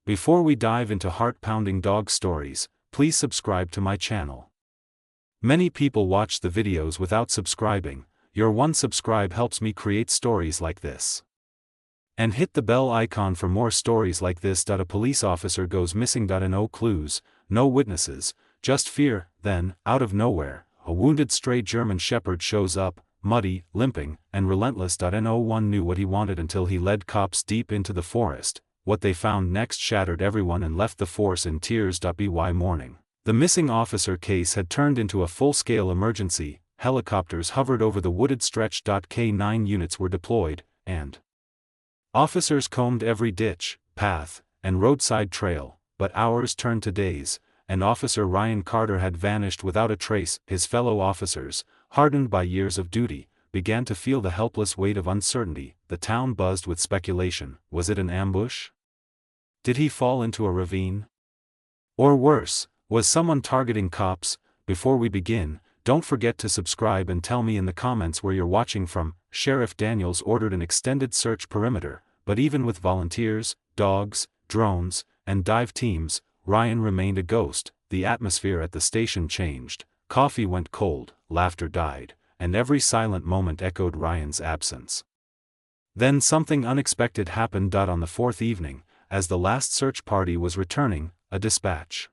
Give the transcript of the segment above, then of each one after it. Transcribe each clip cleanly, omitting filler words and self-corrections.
Before we dive into heart-pounding dog stories, please subscribe to my channel. Many people watch the videos without subscribing. Your one subscribe helps me create stories like this. And hit the bell icon for more stories like this. A police officer goes missing. No clues, no witnesses, just fear. Then, out of nowhere, a wounded stray German Shepherd shows up, muddy, limping, and relentless. No one knew what he wanted until he led cops deep into the forest. What they found next shattered everyone and left the force in tears. By morning, the missing officer case had turned into a full-scale emergency. Helicopters hovered over the wooded stretch. K9 units were deployed, and officers combed every ditch, path, and roadside trail, but hours turned to days, and Officer Ryan Carter had vanished without a trace. His fellow officers, hardened by years of duty, began to feel the helpless weight of uncertainty. The town buzzed with speculation. Was it an ambush? Did he fall into a ravine? Or worse, was someone targeting cops? Before we begin, don't forget to subscribe and tell me in the comments where you're watching from. Sheriff Daniels ordered an extended search perimeter, but even with volunteers, dogs, drones, and dive teams, Ryan remained a ghost. The atmosphere at the station changed, coffee went cold, laughter died, and every silent moment echoed Ryan's absence. Then something unexpected happened. On the fourth evening, as the last search party was returning, a dispatch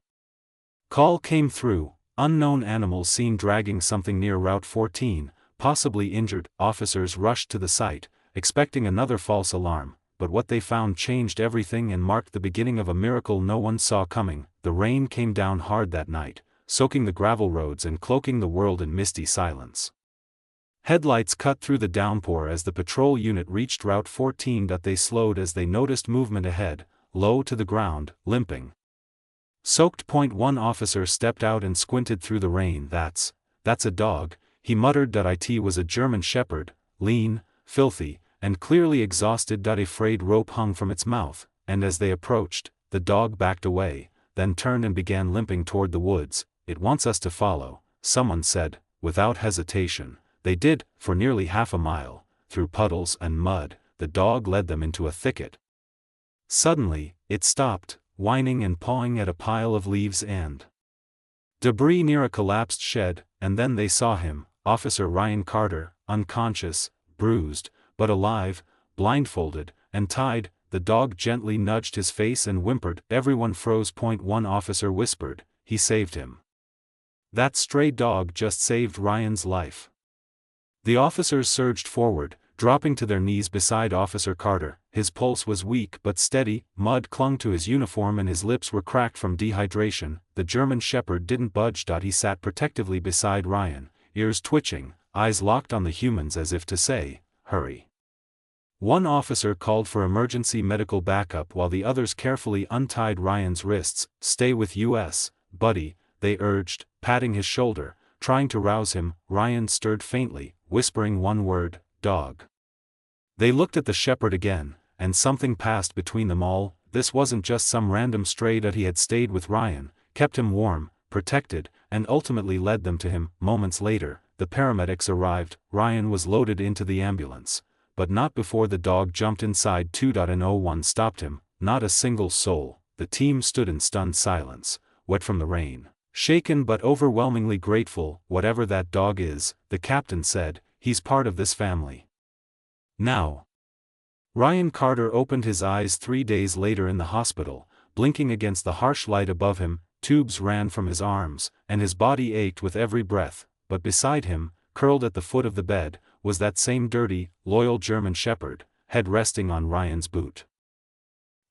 call came through. Unknown animals seen dragging something near Route 14, possibly injured. Officers rushed to the site, expecting another false alarm, but what they found changed everything and marked the beginning of a miracle no one saw coming. The rain came down hard that night, soaking the gravel roads and cloaking the world in misty silence. Headlights cut through the downpour as the patrol unit reached Route 14. They slowed as they noticed movement ahead, low to the ground, limping. Soaked. One officer stepped out and squinted through the rain. That's a dog, he muttered. It was a German Shepherd, lean, filthy, and clearly exhausted. A frayed rope hung from its mouth, and as they approached, the dog backed away, then turned and began limping toward the woods. It wants us to follow, someone said, without hesitation. They did. For nearly half a mile, through puddles and mud, the dog led them into a thicket. Suddenly, it stopped, whining and pawing at a pile of leaves and debris near a collapsed shed, and then they saw him, Officer Ryan Carter, unconscious, bruised, but alive, blindfolded, and tied. The dog gently nudged his face and whimpered. Everyone froze. One officer whispered, "He saved him. That stray dog just saved Ryan's life." The officers surged forward, dropping to their knees beside Officer Carter. His pulse was weak but steady, mud clung to his uniform and his lips were cracked from dehydration. The German Shepherd didn't budge. He sat protectively beside Ryan, ears twitching, eyes locked on the humans as if to say, "Hurry." One officer called for emergency medical backup while the others carefully untied Ryan's wrists. "Stay with us, buddy," they urged, patting his shoulder, trying to rouse him. Ryan stirred faintly, whispering one word, "Dog." They looked at the shepherd again, and something passed between them all. This wasn't just some random stray. He had stayed with Ryan, kept him warm, protected, and ultimately led them to him. Moments later, the paramedics arrived. Ryan was loaded into the ambulance, but not before the dog jumped inside. No one stopped him, not a single soul. The team stood in stunned silence, wet from the rain, shaken but overwhelmingly grateful. "Whatever that dog is," the captain said, "he's part of this family now." Ryan Carter opened his eyes 3 days later in the hospital, blinking against the harsh light above him. Tubes ran from his arms, and his body ached with every breath, but beside him, curled at the foot of the bed, was that same dirty, loyal German Shepherd, head resting on Ryan's boot.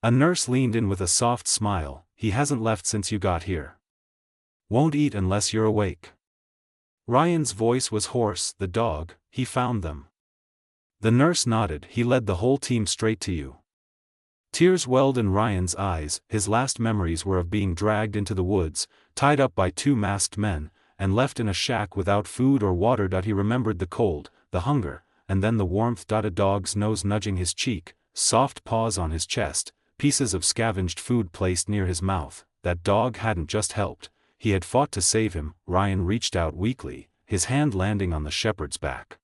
A nurse leaned in with a soft smile. "He hasn't left since you got here. Won't eat unless you're awake." Ryan's voice was hoarse. "The dog, he found them." The nurse nodded. "He led the whole team straight to you." Tears welled in Ryan's eyes. His last memories were of being dragged into the woods, tied up by 2 masked men, and left in a shack without food or water. He remembered the cold, the hunger, and then the warmth. A dog's nose nudging his cheek, soft paws on his chest, pieces of scavenged food placed near his mouth. That dog hadn't just helped, he had fought to save him. Ryan reached out weakly, his hand landing on the shepherd's back.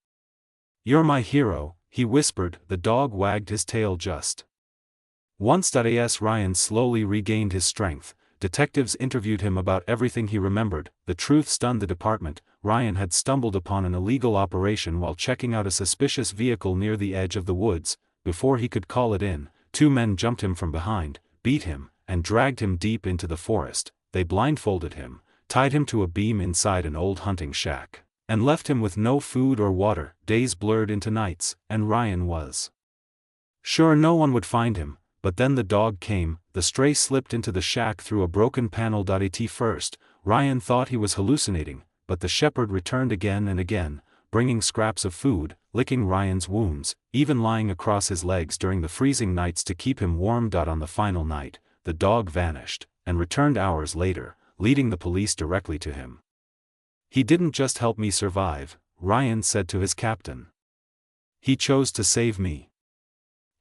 "You're my hero," he whispered. The dog wagged his tail just Once as Ryan slowly regained his strength, detectives interviewed him about everything he remembered. The truth stunned the department. Ryan had stumbled upon an illegal operation while checking out a suspicious vehicle near the edge of the woods. Before he could call it in, two men jumped him from behind, beat him, and dragged him deep into the forest. They blindfolded him, tied him to a beam inside an old hunting shack, and left him with no food or water. Days blurred into nights, and Ryan was sure no one would find him. But then the dog came. The stray slipped into the shack through a broken panel. At first, Ryan thought he was hallucinating, but the shepherd returned again and again, bringing scraps of food, licking Ryan's wounds, even lying across his legs during the freezing nights to keep him warm. On the final night, the dog vanished, and returned hours later, leading the police directly to him. "He didn't just help me survive," Ryan said to his captain. "He chose to save me.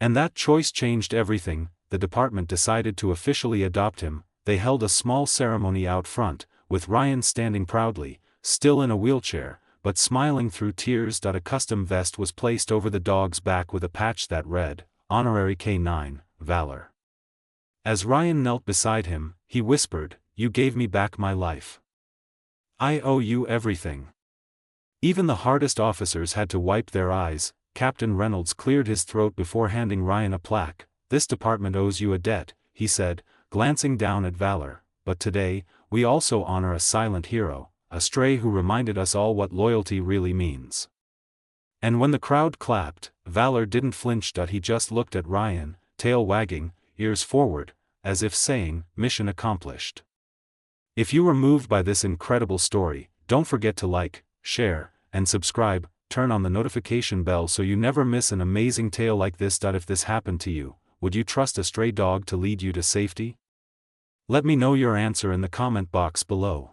And that choice changed everything." The department decided to officially adopt him. They held a small ceremony out front, with Ryan standing proudly, still in a wheelchair, but smiling through tears. A custom vest was placed over the dog's back with a patch that read, "Honorary K9, Valor." As Ryan knelt beside him, he whispered, "You gave me back my life. I owe you everything." Even the hardest officers had to wipe their eyes. Captain Reynolds cleared his throat before handing Ryan a plaque. "This department owes you a debt," he said, glancing down at Valor. "But today, we also honor a silent hero, a stray who reminded us all what loyalty really means." And when the crowd clapped, Valor didn't flinch. He just looked at Ryan, tail wagging, ears forward, as if saying, "Mission accomplished." If you were moved by this incredible story, don't forget to like, share, and subscribe. Turn on the notification bell so you never miss an amazing tale like this. If this happened to you, would you trust a stray dog to lead you to safety? Let me know your answer in the comment box below.